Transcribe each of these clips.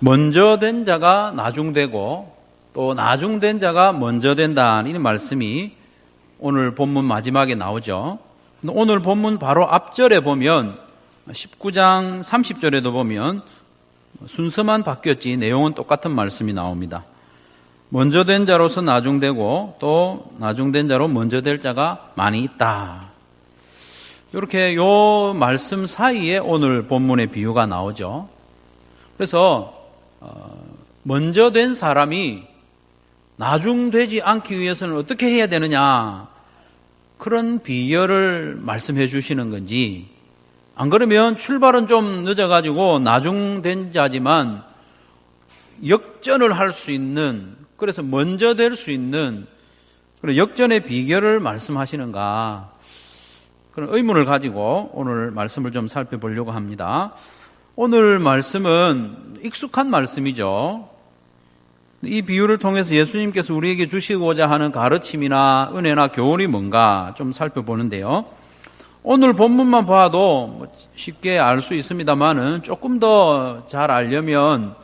먼저 된 자가 나중되고 또 나중된 자가 먼저 된다. 이 말씀이 오늘 본문 마지막에 나오죠. 오늘 본문 바로 앞절에 보면 19장 30절에도 보면 순서만 바뀌었지 내용은 똑같은 말씀이 나옵니다. 먼저 된 자로서 나중되고 또 나중된 자로 먼저 될 자가 많이 있다. 이렇게 요 말씀 사이에 오늘 본문의 비유가 나오죠. 그래서 먼저 된 사람이 나중되지 않기 위해서는 어떻게 해야 되느냐, 그런 비결을 말씀해 주시는 건지, 안 그러면 출발은 좀 늦어가지고 나중된 자지만 역전을 할 수 있는, 그래서 먼저 될 수 있는 그런 역전의 비결을 말씀하시는가, 그런 의문을 가지고 오늘 말씀을 좀 살펴보려고 합니다. 오늘 말씀은 익숙한 말씀이죠. 이 비유를 통해서 예수님께서 우리에게 주시고자 하는 가르침이나 은혜나 교훈이 뭔가 좀 살펴보는데요. 오늘 본문만 봐도 쉽게 알 수 있습니다만은 조금 더 잘 알려면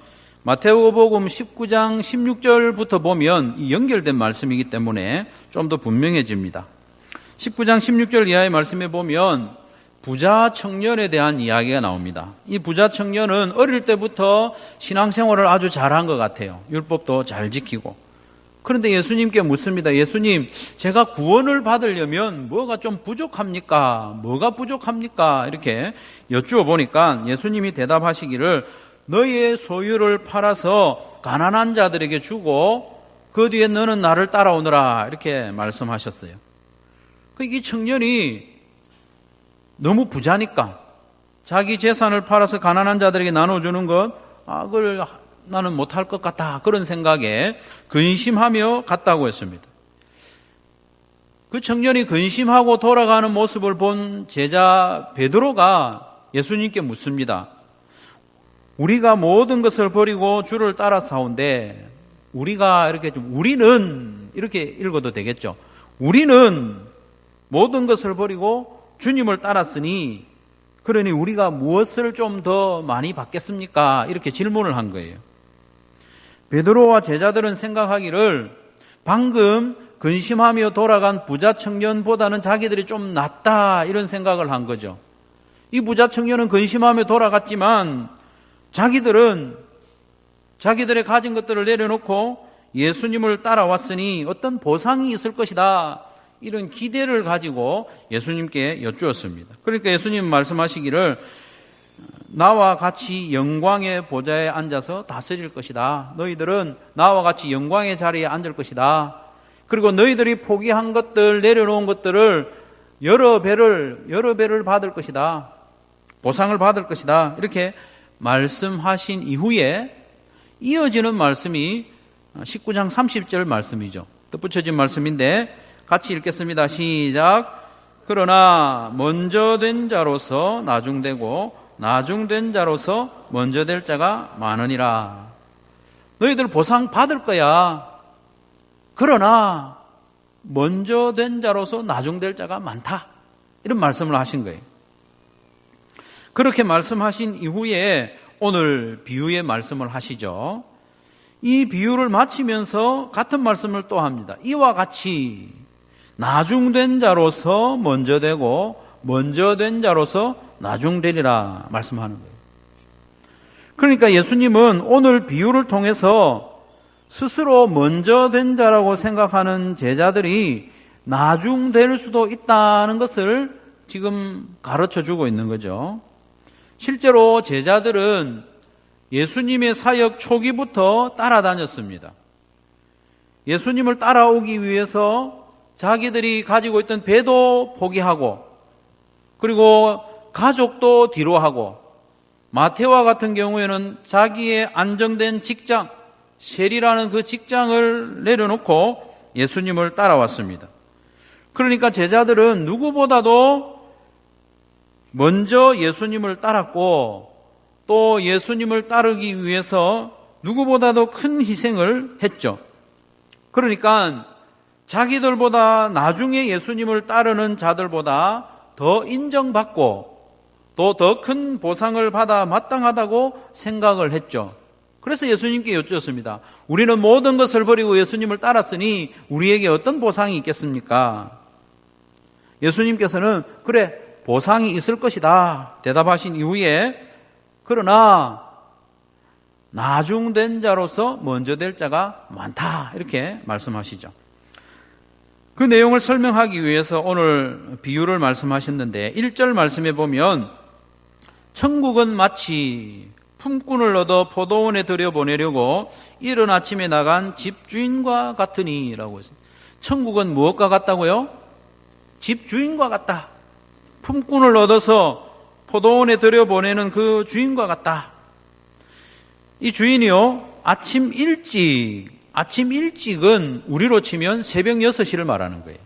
마태복음 19장 16절부터 보면 이 연결된 말씀이기 때문에 좀 더 분명해집니다. 19장 16절 이하의 말씀에 보면 부자 청년에 대한 이야기가 나옵니다. 이 부자 청년은 어릴 때부터 신앙생활을 아주 잘한 것 같아요. 율법도 잘 지키고. 그런데 예수님께 묻습니다. 예수님, 제가 구원을 받으려면 뭐가 좀 부족합니까? 뭐가 부족합니까? 이렇게 여쭈어 보니까 예수님이 대답하시기를 너희의 소유를 팔아서 가난한 자들에게 주고 그 뒤에 너는 나를 따라오너라, 이렇게 말씀하셨어요. 이 청년이 너무 부자니까 자기 재산을 팔아서 가난한 자들에게 나눠주는 것, 그걸 나는 못할 것 같다, 그런 생각에 근심하며 갔다고 했습니다. 그 청년이 근심하고 돌아가는 모습을 본 제자 베드로가 예수님께 묻습니다. 우리가 모든 것을 버리고 주를 따라 싸운데, 우리가 이렇게 우리는 이렇게 읽어도 되겠죠. 우리는 모든 것을 버리고 주님을 따랐으니 그러니 우리가 무엇을 좀 더 많이 받겠습니까? 이렇게 질문을 한 거예요. 베드로와 제자들은 생각하기를 방금 근심하며 돌아간 부자 청년보다는 자기들이 좀 낫다, 이런 생각을 한 거죠. 이 부자 청년은 근심하며 돌아갔지만 자기들은 자기들의 가진 것들을 내려놓고 예수님을 따라왔으니 어떤 보상이 있을 것이다, 이런 기대를 가지고 예수님께 여쭈었습니다. 그러니까 예수님 말씀하시기를 나와 같이 영광의 보좌에 앉아서 다스릴 것이다. 너희들은 나와 같이 영광의 자리에 앉을 것이다. 그리고 너희들이 포기한 것들, 내려놓은 것들을 여러 배를 받을 것이다. 보상을 받을 것이다. 이렇게 말씀하신 이후에 이어지는 말씀이 19장 30절 말씀이죠. 덧붙여진 말씀인데 같이 읽겠습니다. 시작. 그러나 먼저 된 자로서 나중되고 나중된 자로서 먼저 될 자가 많으니라. 너희들 보상 받을 거야. 그러나 먼저 된 자로서 나중될 자가 많다, 이런 말씀을 하신 거예요. 그렇게 말씀하신 이후에 오늘 비유의 말씀을 하시죠. 이 비유를 마치면서 같은 말씀을 또 합니다. 이와 같이 나중된 자로서 먼저 되고 먼저 된 자로서 나중되리라 말씀하는 거예요. 그러니까 예수님은 오늘 비유를 통해서 스스로 먼저 된 자라고 생각하는 제자들이 나중될 수도 있다는 것을 지금 가르쳐 주고 있는 거죠. 실제로 제자들은 예수님의 사역 초기부터 따라다녔습니다. 예수님을 따라오기 위해서 자기들이 가지고 있던 배도 포기하고, 그리고 가족도 뒤로 하고, 마태와 같은 경우에는 자기의 안정된 직장, 셀이라는 그 직장을 내려놓고 예수님을 따라왔습니다. 그러니까 제자들은 누구보다도 먼저 예수님을 따랐고, 또 예수님을 따르기 위해서 누구보다도 큰 희생을 했죠. 그러니까 자기들보다 나중에 예수님을 따르는 자들보다 더 인정받고 또 더 큰 보상을 받아 마땅하다고 생각을 했죠. 그래서 예수님께 여쭈었습니다. 우리는 모든 것을 버리고 예수님을 따랐으니 우리에게 어떤 보상이 있겠습니까? 예수님께서는 그래, 보상이 있을 것이다 대답하신 이후에 그러나 나중된 자로서 먼저 될 자가 많다 이렇게 말씀하시죠. 그 내용을 설명하기 위해서 오늘 비유를 말씀하셨는데 1절 말씀에 보면 천국은 마치 품꾼을 얻어 포도원에 들여보내려고 이른 아침에 나간 집주인과 같으니 라고 했습니다. 천국은 무엇과 같다고요? 집주인과 같다. 품꾼을 얻어서 포도원에 들여보내는 그 주인과 같다. 이 주인이요, 아침 일찍은 우리로 치면 새벽 6시를 말하는 거예요.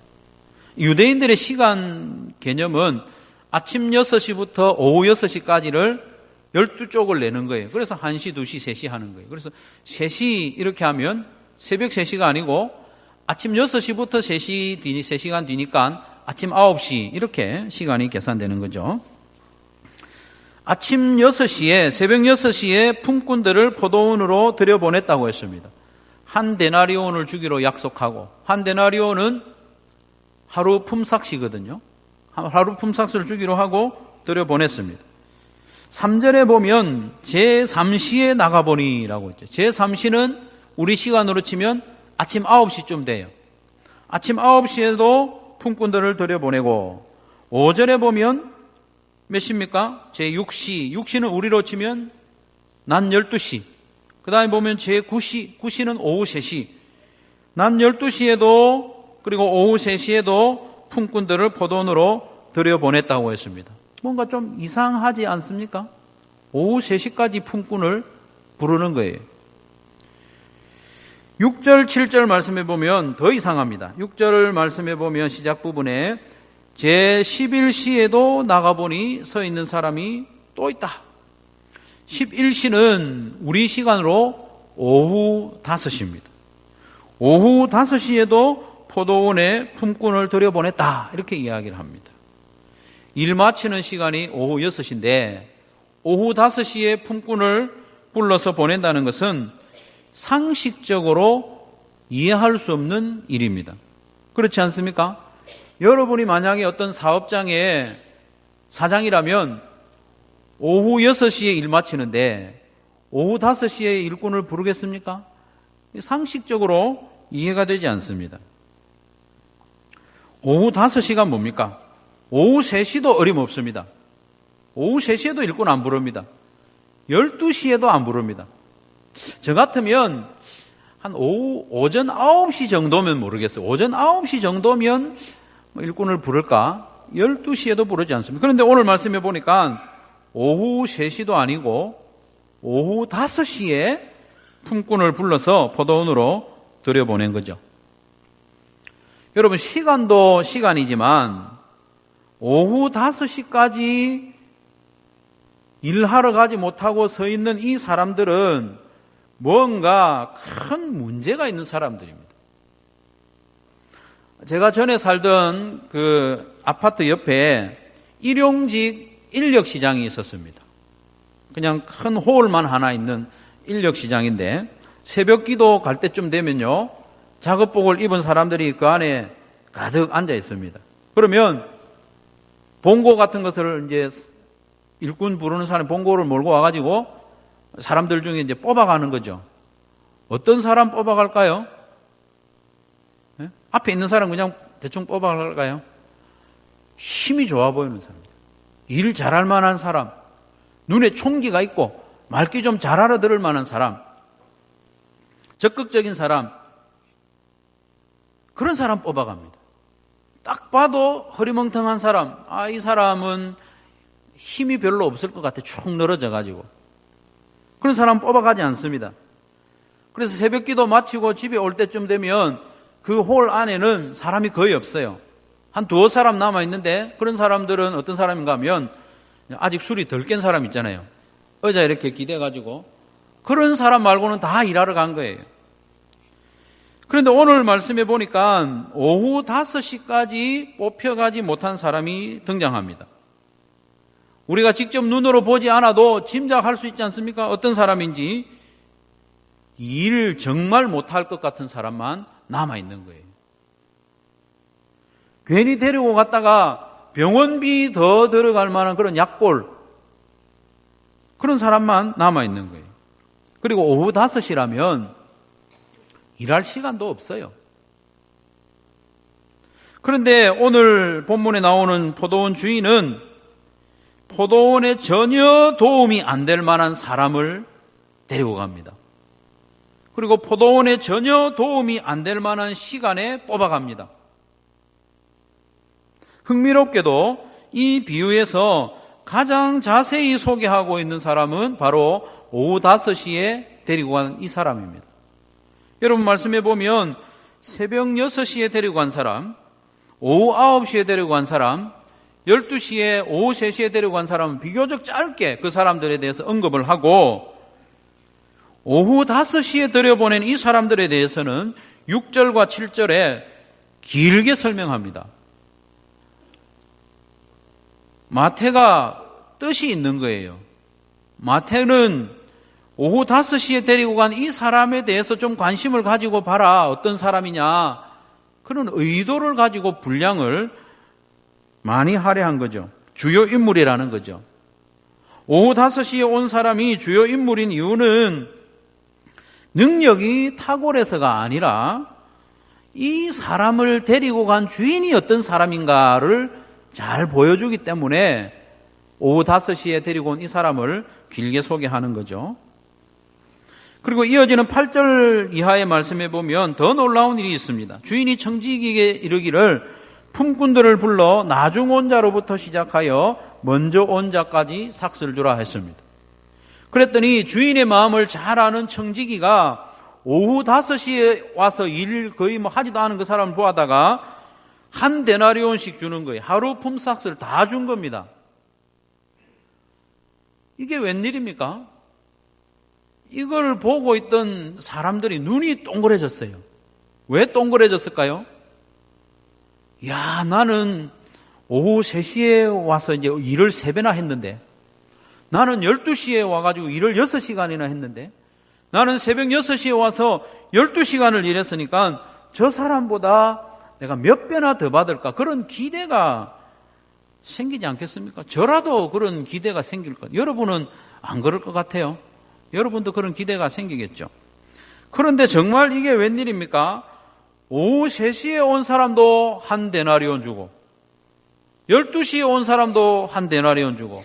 유대인들의 시간 개념은 아침 6시부터 오후 6시까지를 12쪽을 내는 거예요. 그래서 1시, 2시, 3시 하는 거예요. 그래서 3시 이렇게 하면 새벽 3시가 아니고 아침 6시부터 3시간 뒤니까 아침 9시 이렇게 시간이 계산되는 거죠. 아침 6시에, 새벽 6시에 품꾼들을 포도원으로 들여보냈다고 했습니다. 한 데나리온을 주기로 약속하고, 한 데나리온은 하루 품삯이거든요. 하루 품삯을 주기로 하고 들여보냈습니다. 3절에 보면 제3시에 나가보니라고 했죠. 제3시는 우리 시간으로 치면 아침 9시쯤 돼요. 아침 9시에도 품꾼들을 들여보내고 5절에 보면 몇 시입니까? 제6시, 6시는 우리로 치면 낮 12시. 그 다음에 보면 제9시, 9시는 오후 3시. 낮 12시에도 그리고 오후 3시에도 품꾼들을 포도원으로 들여보냈다고 했습니다. 뭔가 좀 이상하지 않습니까? 오후 3시까지 품꾼을 부르는 거예요. 6절, 7절 말씀해 보면 더 이상합니다. 6절 말씀해 보면 시작 부분에 제11시에도 나가보니 서 있는 사람이 또 있다. 11시는 우리 시간으로 오후 5시입니다. 오후 5시에도 포도원에 품꾼을 들여보냈다. 이렇게 이야기를 합니다. 일 마치는 시간이 오후 6시인데 오후 5시에 품꾼을 불러서 보낸다는 것은 상식적으로 이해할 수 없는 일입니다. 그렇지 않습니까? 여러분이 만약에 어떤 사업장의 사장이라면 오후 6시에 일 마치는데 오후 5시에 일꾼을 부르겠습니까? 상식적으로 이해가 되지 않습니다. 오후 5시가 뭡니까? 오후 3시도 어림없습니다. 오후 3시에도 일꾼 안 부릅니다. 12시에도 안 부릅니다. 저 같으면 한 오전 9시 정도면 모르겠어요. 오전 9시 정도면 일꾼을 부를까? 12시에도 부르지 않습니다. 그런데 오늘 말씀해 보니까 오후 3시도 아니고 오후 5시에 품꾼을 불러서 포도원으로 들여보낸 거죠. 여러분, 시간도 시간이지만 오후 5시까지 일하러 가지 못하고 서 있는 이 사람들은 뭔가 큰 문제가 있는 사람들입니다. 제가 전에 살던 그 아파트 옆에 일용직 인력시장이 있었습니다. 그냥 큰 홀만 하나 있는 인력시장인데 새벽 기도 갈 때쯤 되면요, 작업복을 입은 사람들이 그 안에 가득 앉아 있습니다. 그러면 봉고 같은 것을 이제 일꾼 부르는 사람이 봉고를 몰고 와가지고 사람들 중에 이제 뽑아가는 거죠. 어떤 사람 뽑아갈까요? 네? 앞에 있는 사람 그냥 대충 뽑아갈까요? 힘이 좋아 보이는 사람들, 일 잘할 만한 사람, 눈에 총기가 있고 말귀 좀 잘 알아들을 만한 사람, 적극적인 사람, 그런 사람 뽑아갑니다. 딱 봐도 허리멍텅한 사람, 이 사람은 힘이 별로 없을 것 같아. 축 늘어져가지고. 그런 사람 뽑아가지 않습니다. 그래서 새벽 기도 마치고 집에 올 때쯤 되면 그 홀 안에는 사람이 거의 없어요. 한 두어 사람 남아있는데 그런 사람들은 어떤 사람인가 하면 아직 술이 덜 깬 사람 있잖아요. 의자 이렇게 기대가지고 그런 사람 말고는 다 일하러 간 거예요. 그런데 오늘 말씀해 보니까 오후 5시까지 뽑혀가지 못한 사람이 등장합니다. 우리가 직접 눈으로 보지 않아도 짐작할 수 있지 않습니까? 어떤 사람인지. 일 정말 못할 것 같은 사람만 남아있는 거예요. 괜히 데리고 갔다가 병원비 더 들어갈 만한 그런 약골, 그런 사람만 남아있는 거예요. 그리고 오후 5시라면 일할 시간도 없어요. 그런데 오늘 본문에 나오는 포도원 주인은 포도원에 전혀 도움이 안 될 만한 사람을 데리고 갑니다. 그리고 포도원에 전혀 도움이 안 될 만한 시간에 뽑아갑니다. 흥미롭게도 이 비유에서 가장 자세히 소개하고 있는 사람은 바로 오후 5시에 데리고 간 이 사람입니다. 여러분 말씀해 보면 새벽 6시에 데리고 간 사람, 오후 9시에 데리고 간 사람, 12시에, 오후 3시에 데리고 간 사람은 비교적 짧게 그 사람들에 대해서 언급을 하고, 오후 5시에 들여보낸 이 사람들에 대해서는 6절과 7절에 길게 설명합니다. 마태가 뜻이 있는 거예요. 마태는 오후 5시에 데리고 간 이 사람에 대해서 좀 관심을 가지고 봐라. 어떤 사람이냐. 그런 의도를 가지고 분량을 많이 할애한 거죠. 주요 인물이라는 거죠. 오후 5시에 온 사람이 주요 인물인 이유는 능력이 탁월해서가 아니라 이 사람을 데리고 간 주인이 어떤 사람인가를 잘 보여주기 때문에 오후 5시에 데리고 온 이 사람을 길게 소개하는 거죠. 그리고 이어지는 8절 이하의 말씀에 보면 더 놀라운 일이 있습니다. 주인이 청지기에게 이르기를 품꾼들을 불러 나중 온 자로부터 시작하여 먼저 온 자까지 삭슬 주라 했습니다. 그랬더니 주인의 마음을 잘 아는 청지기가 오후 5시에 와서 일 거의 하지도 않은 그 사람을 보아다가 한 데나리온씩 주는 거예요. 하루 품삯을 다 준 겁니다. 이게 웬일입니까? 이걸 보고 있던 사람들이 눈이 동그래졌어요. 왜 동그래졌을까요? 야, 나는 오후 3시에 와서 이제 일을 3배나 했는데, 나는 12시에 와가지고 일을 6시간이나 했는데, 나는 새벽 6시에 와서 12시간을 일했으니까 저 사람보다 내가 몇 배나 더 받을까? 그런 기대가 생기지 않겠습니까? 저라도 그런 기대가 생길 것. 여러분은 안 그럴 것 같아요. 여러분도 그런 기대가 생기겠죠. 그런데 정말 이게 웬일입니까? 오후 3시에 온 사람도 한 데나리온 주고 12시에 온 사람도 한 데나리온 주고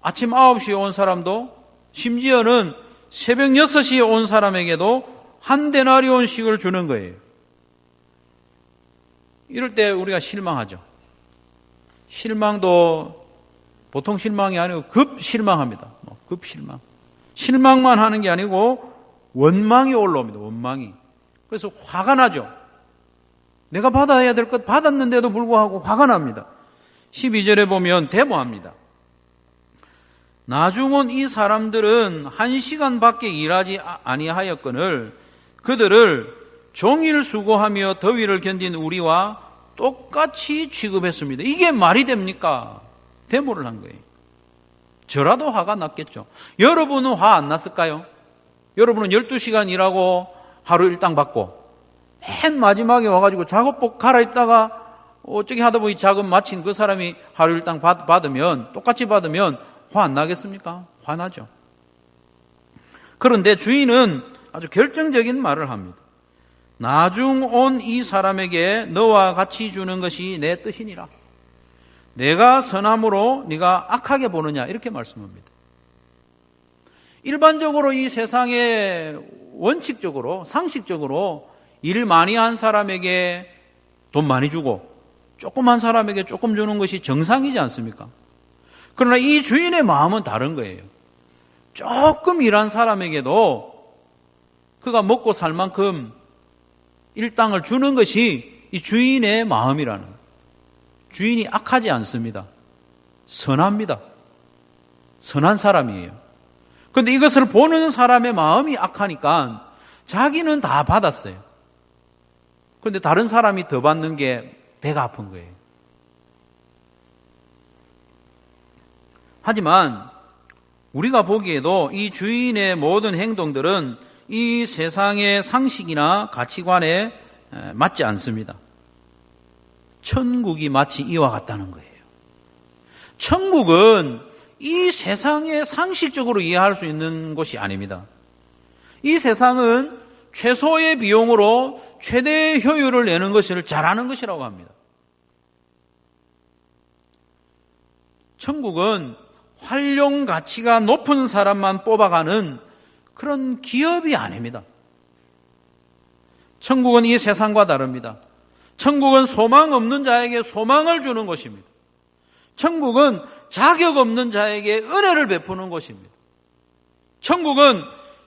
아침 9시에 온 사람도 심지어는 새벽 6시에 온 사람에게도 한 데나리온씩을 주는 거예요. 이럴 때 우리가 실망하죠. 실망도 보통 실망이 아니고 급 실망합니다. 급 실망. 실망만 하는 게 아니고 원망이 올라옵니다. 원망이. 그래서 화가 나죠. 내가 받아야 될 것 받았는데도 불구하고 화가 납니다. 12절에 보면 데모합니다. 나중 온 이 사람들은 1시간밖에 일하지 아니하였거늘 그들을 종일 수고하며 더위를 견딘 우리와 똑같이 취급했습니다. 이게 말이 됩니까? 데모를 한 거예요. 저라도 화가 났겠죠. 여러분은 화 안 났을까요? 여러분은 12시간 일하고 하루 일당 받고 맨 마지막에 와가지고 작업복 갈아입다가 어쩌게 하다 보니 작업 마친 그 사람이 하루 일당 받으면 똑같이 받으면 화 안 나겠습니까? 화나죠. 그런데 주인은 아주 결정적인 말을 합니다. 나중 온 이 사람에게 너와 같이 주는 것이 내 뜻이니라. 내가 선함으로 네가 악하게 보느냐 이렇게 말씀합니다. 일반적으로 이 세상에 원칙적으로 상식적으로 일 많이 한 사람에게 돈 많이 주고 조금 한 사람에게 조금 주는 것이 정상이지 않습니까? 그러나 이 주인의 마음은 다른 거예요. 조금 일한 사람에게도 그가 먹고 살 만큼 일당을 주는 것이 이 주인의 마음이라는 거예요. 주인이 악하지 않습니다. 선합니다. 선한 사람이에요. 그런데 이것을 보는 사람의 마음이 악하니까 자기는 다 받았어요. 그런데 다른 사람이 더 받는 게 배가 아픈 거예요. 하지만 우리가 보기에도 이 주인의 모든 행동들은 이 세상의 상식이나 가치관에 맞지 않습니다. 천국이 마치 이와 같다는 거예요. 천국은 이 세상에 상식적으로 이해할 수 있는 것이 아닙니다. 이 세상은 최소의 비용으로 최대의 효율을 내는 것을 잘하는 것이라고 합니다. 천국은 활용 가치가 높은 사람만 뽑아가는 그런 기업이 아닙니다. 천국은 이 세상과 다릅니다. 천국은 소망 없는 자에게 소망을 주는 것입니다. 천국은 자격 없는 자에게 은혜를 베푸는 것입니다. 천국은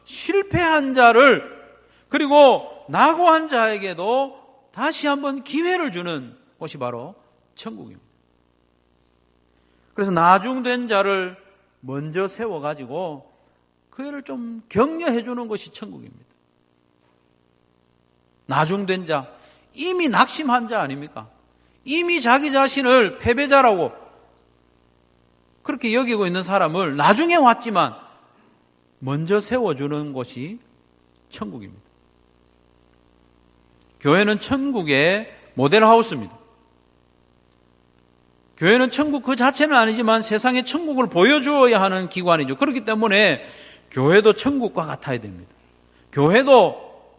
실패한 자를 그리고 낙오한 자에게도 다시 한번 기회를 주는 곳이 바로 천국입니다. 그래서 나중된 자를 먼저 세워가지고 그 애를 좀 격려해 주는 것이 천국입니다. 나중된 자, 이미 낙심한 자 아닙니까? 이미 자기 자신을 패배자라고 그렇게 여기고 있는 사람을 나중에 왔지만 먼저 세워주는 것이 천국입니다. 교회는 천국의 모델하우스입니다. 교회는 천국 그 자체는 아니지만 세상에 천국을 보여주어야 하는 기관이죠. 그렇기 때문에 교회도 천국과 같아야 됩니다. 교회도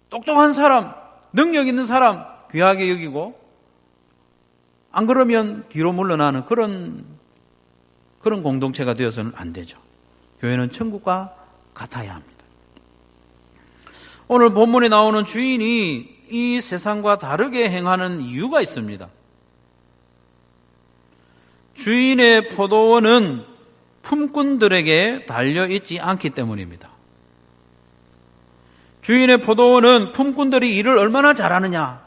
똑똑한 사람, 능력 있는 사람 귀하게 여기고 안 그러면 뒤로 물러나는 그런 공동체가 되어서는 안 되죠. 교회는 천국과 같아야 합니다. 오늘 본문에 나오는 주인이 이 세상과 다르게 행하는 이유가 있습니다. 주인의 포도원은 품꾼들에게 달려있지 않기 때문입니다. 주인의 포도원은 품꾼들이 일을 얼마나 잘하느냐,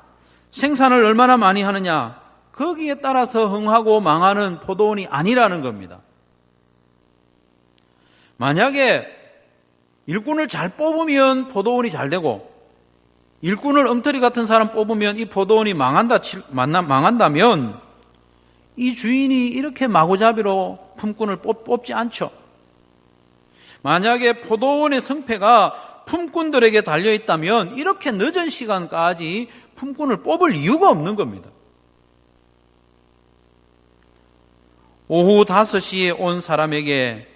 생산을 얼마나 많이 하느냐, 거기에 따라서 흥하고 망하는 포도원이 아니라는 겁니다. 만약에 일꾼을 잘 뽑으면 포도원이 잘 되고 일꾼을 엉터리 같은 사람 뽑으면 이 포도원이 망한다면 이 주인이 이렇게 마구잡이로 품꾼을 뽑지 않죠. 만약에 포도원의 성패가 품꾼들에게 달려있다면 이렇게 늦은 시간까지 품꾼을 뽑을 이유가 없는 겁니다. 오후 5시에 온 사람에게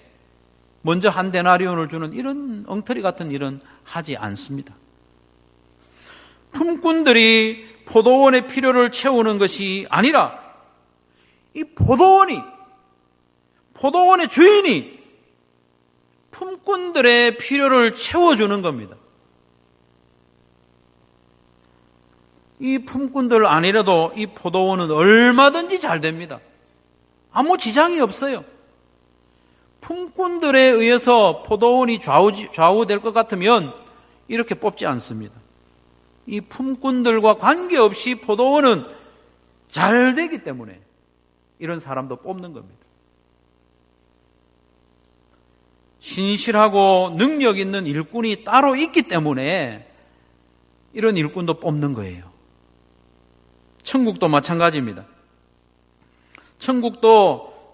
먼저 한 데나리온을 주는 이런 엉터리 같은 일은 하지 않습니다. 품꾼들이 포도원의 필요를 채우는 것이 아니라 이 포도원의 주인이 품꾼들의 필요를 채워주는 겁니다. 이 품꾼들 아니라도 이 포도원은 얼마든지 잘 됩니다. 아무 지장이 없어요. 품꾼들에 의해서 포도원이 좌우될 것 같으면 이렇게 뽑지 않습니다. 이 품꾼들과 관계없이 포도원은 잘 되기 때문에 이런 사람도 뽑는 겁니다. 신실하고 능력 있는 일꾼이 따로 있기 때문에 이런 일꾼도 뽑는 거예요. 천국도 마찬가지입니다.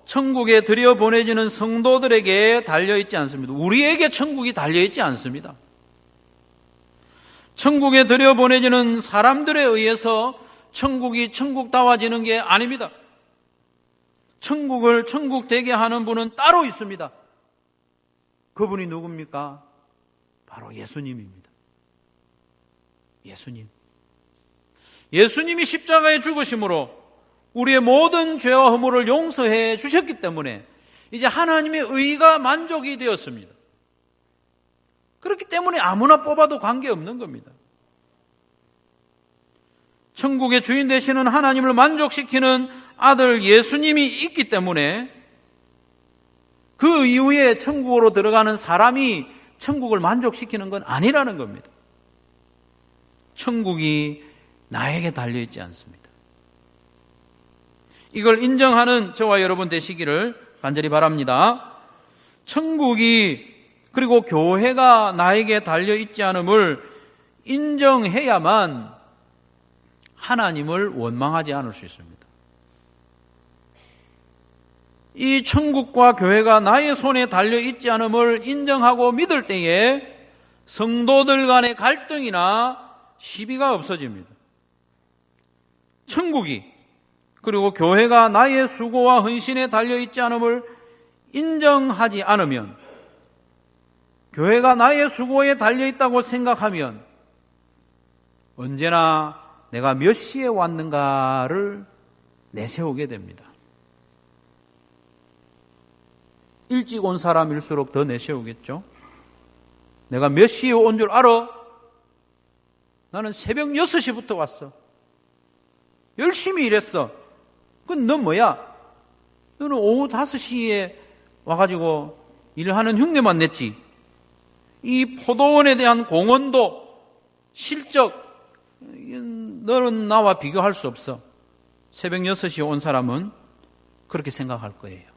천국에 들여보내지는 성도들에게 달려있지 않습니다. 우리에게 천국이 달려있지 않습니다. 천국에 들여보내지는 사람들에 의해서 천국이 천국다워지는 게 아닙니다. 천국을 천국되게 하는 분은 따로 있습니다. 그분이 누굽니까? 바로 예수님입니다. 예수님이 십자가에 죽으심으로 우리의 모든 죄와 허물을 용서해 주셨기 때문에 이제 하나님의 의가 만족이 되었습니다. 그렇기 때문에 아무나 뽑아도 관계없는 겁니다. 천국의 주인 되시는 하나님을 만족시키는 아들 예수님이 있기 때문에 그 이후에 천국으로 들어가는 사람이 천국을 만족시키는 건 아니라는 겁니다. 천국이 나에게 달려있지 않습니다. 이걸 인정하는 저와 여러분 되시기를 간절히 바랍니다. 천국이 그리고 교회가 나에게 달려있지 않음을 인정해야만 하나님을 원망하지 않을 수 있습니다. 이 천국과 교회가 나의 손에 달려있지 않음을 인정하고 믿을 때에 성도들 간의 갈등이나 시비가 없어집니다. 천국이 그리고 교회가 나의 수고와 헌신에 달려있지 않음을 인정하지 않으면, 교회가 나의 수고에 달려있다고 생각하면 언제나 내가 몇 시에 왔는가를 내세우게 됩니다. 일찍 온 사람일수록 더 내세우겠죠. 내가 몇 시에 온 줄 알아? 나는 새벽 6시부터 왔어. 열심히 일했어. 그건 넌 뭐야? 너는 오후 5시에 와가지고 일하는 흉내만 냈지. 이 포도원에 대한 공헌도, 실적, 너는 나와 비교할 수 없어. 새벽 6시에 온 사람은 그렇게 생각할 거예요.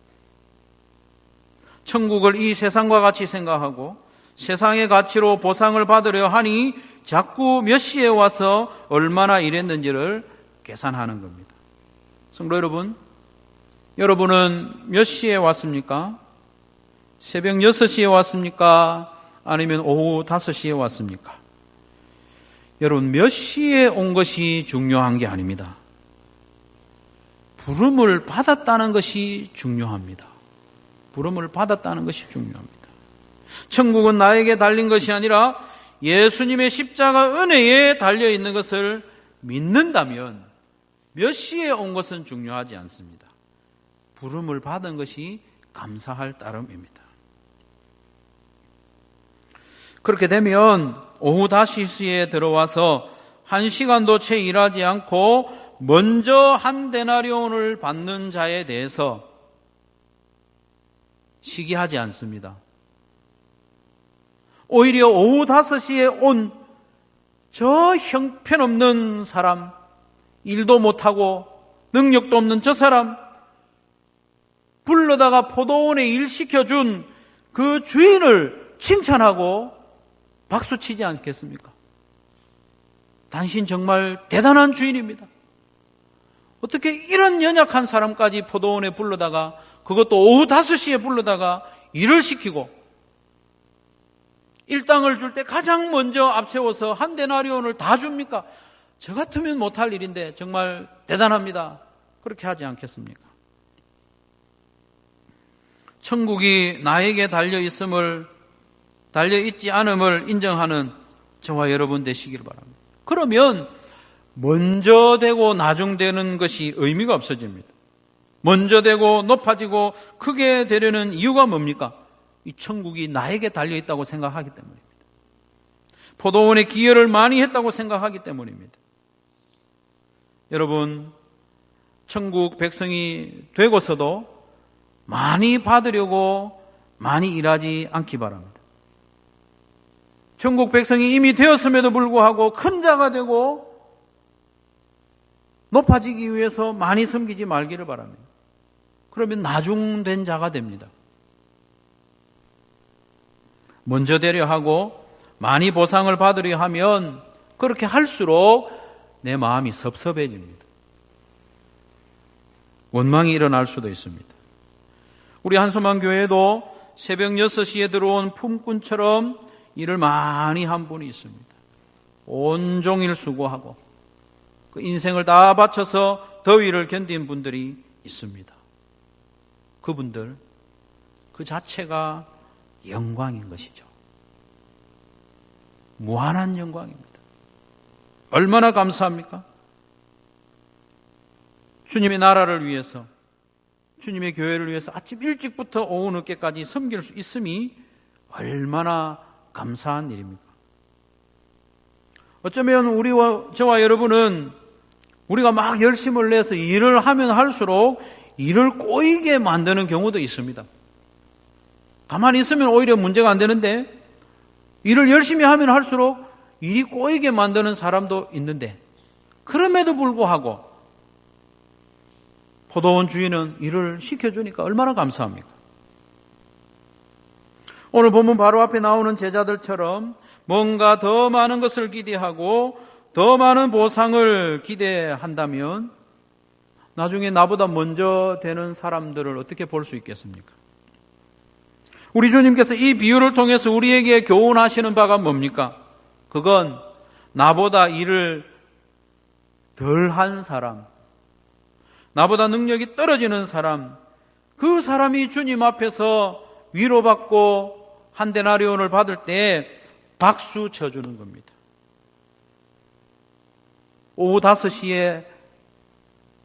천국을 이 세상과 같이 생각하고 세상의 가치로 보상을 받으려 하니 자꾸 몇 시에 와서 얼마나 일했는지를 계산하는 겁니다. 성도 여러분, 여러분은 몇 시에 왔습니까? 새벽 6시에 왔습니까? 아니면 오후 5시에 왔습니까? 여러분, 몇 시에 온 것이 중요한 게 아닙니다. 부름을 받았다는 것이 중요합니다. 부름을 받았다는 것이 중요합니다. 천국은 나에게 달린 것이 아니라 예수님의 십자가 은혜에 달려있는 것을 믿는다면 몇 시에 온 것은 중요하지 않습니다. 부름을 받은 것이 감사할 따름입니다. 그렇게 되면 오후 5시에 들어와서 1시간도 채 일하지 않고 먼저 한 데나리온을 받는 자에 대해서 시기하지 않습니다. 오히려 오후 5시에 온 저 형편없는 사람, 일도 못하고 능력도 없는 저 사람, 불러다가 포도원에 일 시켜준 그 주인을 칭찬하고 박수치지 않겠습니까? 당신 정말 대단한 주인입니다. 어떻게 이런 연약한 사람까지 포도원에 불러다가, 그것도 오후 5시에 불러다가 일을 시키고 일당을 줄 때 가장 먼저 앞세워서 한 데나리온을 다 줍니까? 저 같으면 못할 일인데 정말 대단합니다. 그렇게 하지 않겠습니까? 천국이 나에게 달려있지 않음을 인정하는 저와 여러분 되시기를 바랍니다. 그러면 먼저 되고 나중되는 것이 의미가 없어집니다. 먼저 되고 높아지고 크게 되려는 이유가 뭡니까? 이 천국이 나에게 달려있다고 생각하기 때문입니다. 포도원에 기여를 많이 했다고 생각하기 때문입니다. 여러분, 천국 백성이 되고서도 많이 받으려고 많이 일하지 않기 바랍니다. 천국 백성이 이미 되었음에도 불구하고 큰 자가 되고 높아지기 위해서 많이 섬기지 말기를 바랍니다. 그러면 나중된 자가 됩니다. 먼저 되려 하고 많이 보상을 받으려 하면 그렇게 할수록 내 마음이 섭섭해집니다. 원망이 일어날 수도 있습니다. 우리 한소만 교회도 새벽 6시에 들어온 품꾼처럼 일을 많이 한 분이 있습니다. 온종일 수고하고 그 인생을 다 바쳐서 더위를 견딘 분들이 있습니다. 그분들, 그 자체가 영광인 것이죠. 무한한 영광입니다. 얼마나 감사합니까? 주님의 나라를 위해서, 주님의 교회를 위해서 아침 일찍부터 오후 늦게까지 섬길 수 있음이 얼마나 감사한 일입니까? 어쩌면 저와 여러분은 우리가 막 열심을 내서 일을 하면 할수록 일을 꼬이게 만드는 경우도 있습니다. 가만히 있으면 오히려 문제가 안 되는데 일을 열심히 하면 할수록 일이 꼬이게 만드는 사람도 있는데, 그럼에도 불구하고 포도원 주인은 일을 시켜주니까 얼마나 감사합니까? 오늘 본문 바로 앞에 나오는 제자들처럼 뭔가 더 많은 것을 기대하고 더 많은 보상을 기대한다면 나중에 나보다 먼저 되는 사람들을 어떻게 볼 수 있겠습니까? 우리 주님께서 이 비유를 통해서 우리에게 교훈하시는 바가 뭡니까? 그건 나보다 일을 덜한 사람, 나보다 능력이 떨어지는 사람, 그 사람이 주님 앞에서 위로받고 한 데나리온을 받을 때 박수 쳐주는 겁니다. 오후 5시에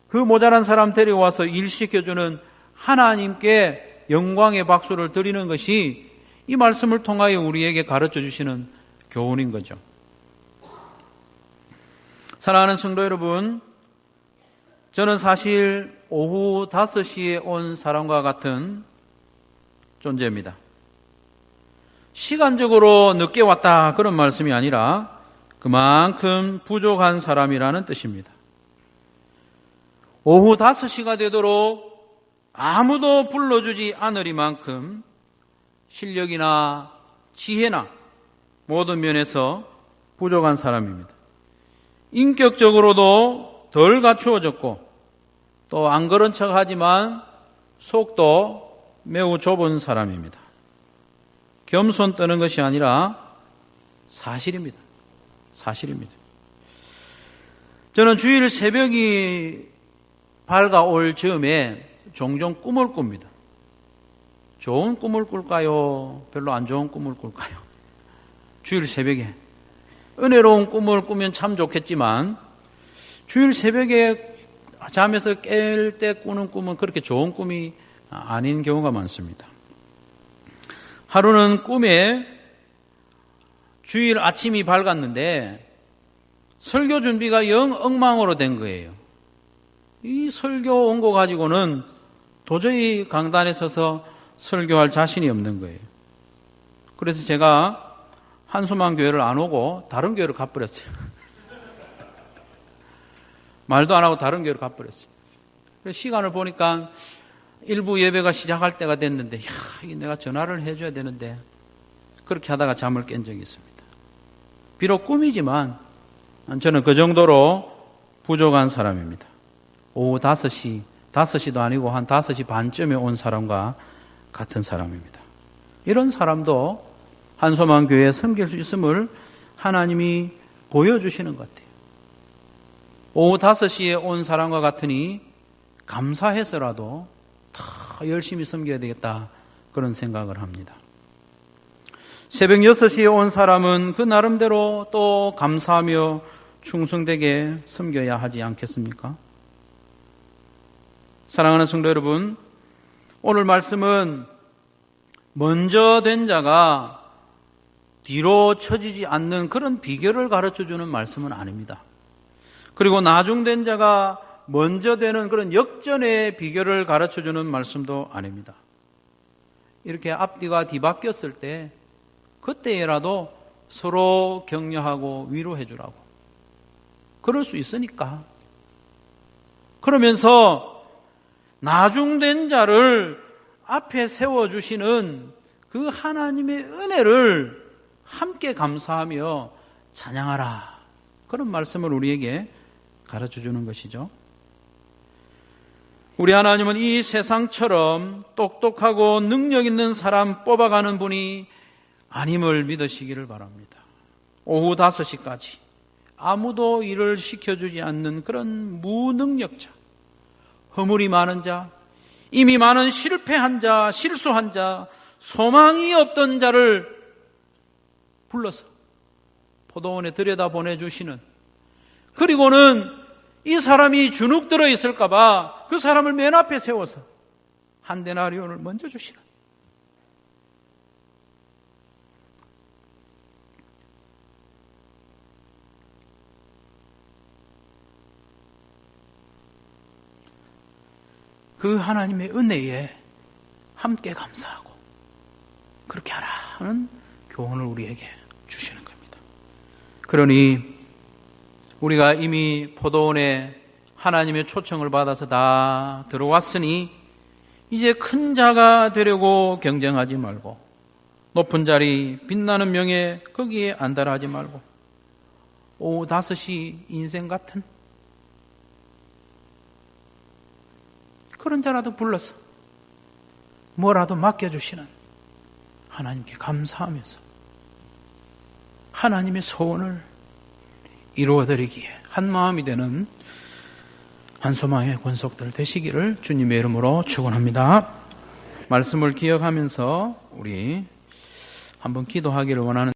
그 모자란 사람 데려와서 일 시켜주는 하나님께 영광의 박수를 드리는 것이 이 말씀을 통하여 우리에게 가르쳐 주시는 교훈인 거죠. 사랑하는 성도 여러분, 저는 사실 오후 5시에 온 사람과 같은 존재입니다. 시간적으로 늦게 왔다 그런 말씀이 아니라 그만큼 부족한 사람이라는 뜻입니다. 오후 5시가 되도록 아무도 불러주지 않으리만큼 실력이나 지혜나 모든 면에서 부족한 사람입니다. 인격적으로도 덜 갖추어졌고 또 안 그런 척하지만 속도 매우 좁은 사람입니다. 겸손 떠는 것이 아니라 사실입니다. 사실입니다. 저는 주일 새벽이 밝아올 즈음에 종종 꿈을 꿉니다. 좋은 꿈을 꿀까요? 별로 안 좋은 꿈을 꿀까요? 주일 새벽에 은혜로운 꿈을 꾸면 참 좋겠지만 주일 새벽에 잠에서 깰 때 꾸는 꿈은 그렇게 좋은 꿈이 아닌 경우가 많습니다. 하루는 꿈에 주일 아침이 밝았는데 설교 준비가 영 엉망으로 된 거예요. 이 설교 온 거 가지고는 도저히 강단에 서서 설교할 자신이 없는 거예요. 그래서 제가 한수만 교회를 안 오고 다른 교회를 가버렸어요. 말도 안 하고 다른 교회로 가버렸어요. 그래서 시간을 보니까 일부 예배가 시작할 때가 됐는데, 이게 내가 전화를 해줘야 되는데, 그렇게 하다가 잠을 깬 적이 있습니다. 비록 꿈이지만, 저는 그 정도로 부족한 사람입니다. 오후 5시도 아니고 한 5시 반쯤에 온 사람과 같은 사람입니다. 이런 사람도 한소만 교회에 섬길 수 있음을 하나님이 보여주시는 것 같아요. 오후 5시에 온 사람과 같으니 감사해서라도 더 열심히 섬겨야 되겠다 그런 생각을 합니다. 새벽 6시에 온 사람은 그 나름대로 또 감사하며 충성되게 섬겨야 하지 않겠습니까? 사랑하는 성도 여러분, 오늘 말씀은 먼저 된 자가 뒤로 처지지 않는 그런 비결을 가르쳐주는 말씀은 아닙니다. 그리고 나중된 자가 먼저 되는 그런 역전의 비결을 가르쳐주는 말씀도 아닙니다. 이렇게 앞뒤가 뒤바뀌었을 때 그때라도 서로 격려하고 위로해 주라고. 그럴 수 있으니까. 그러면서 나중된 자를 앞에 세워주시는 그 하나님의 은혜를 함께 감사하며 찬양하라. 그런 말씀을 우리에게 가르쳐주는 것이죠. 우리 하나님은 이 세상처럼 똑똑하고 능력 있는 사람 뽑아가는 분이 아님을 믿으시기를 바랍니다. 오후 5시까지 아무도 일을 시켜주지 않는 그런 무능력자, 허물이 많은 자, 이미 많은 실패한 자, 실수한 자, 소망이 없던 자를 불러서 포도원에 들여다보내주시는, 그리고는 이 사람이 주눅 들어 있을까봐 그 사람을 맨 앞에 세워서 한 데나리온을 먼저 주시는, 그 하나님의 은혜에 함께 감사하고 그렇게 하라는 교훈을 우리에게 주시는 겁니다. 그러니 우리가 이미 포도원에 하나님의 초청을 받아서 다 들어왔으니 이제 큰 자가 되려고 경쟁하지 말고 높은 자리, 빛나는 명예 거기에 안달하지 말고 오후 5시 인생 같은 그런 자라도 불러서 뭐라도 맡겨주시는 하나님께 감사하면서 하나님의 소원을 이루어드리기에 한마음이 되는 한소망의 권속들 되시기를 주님의 이름으로 축원합니다. 말씀을 기억하면서 우리 한번 기도하기를 원하는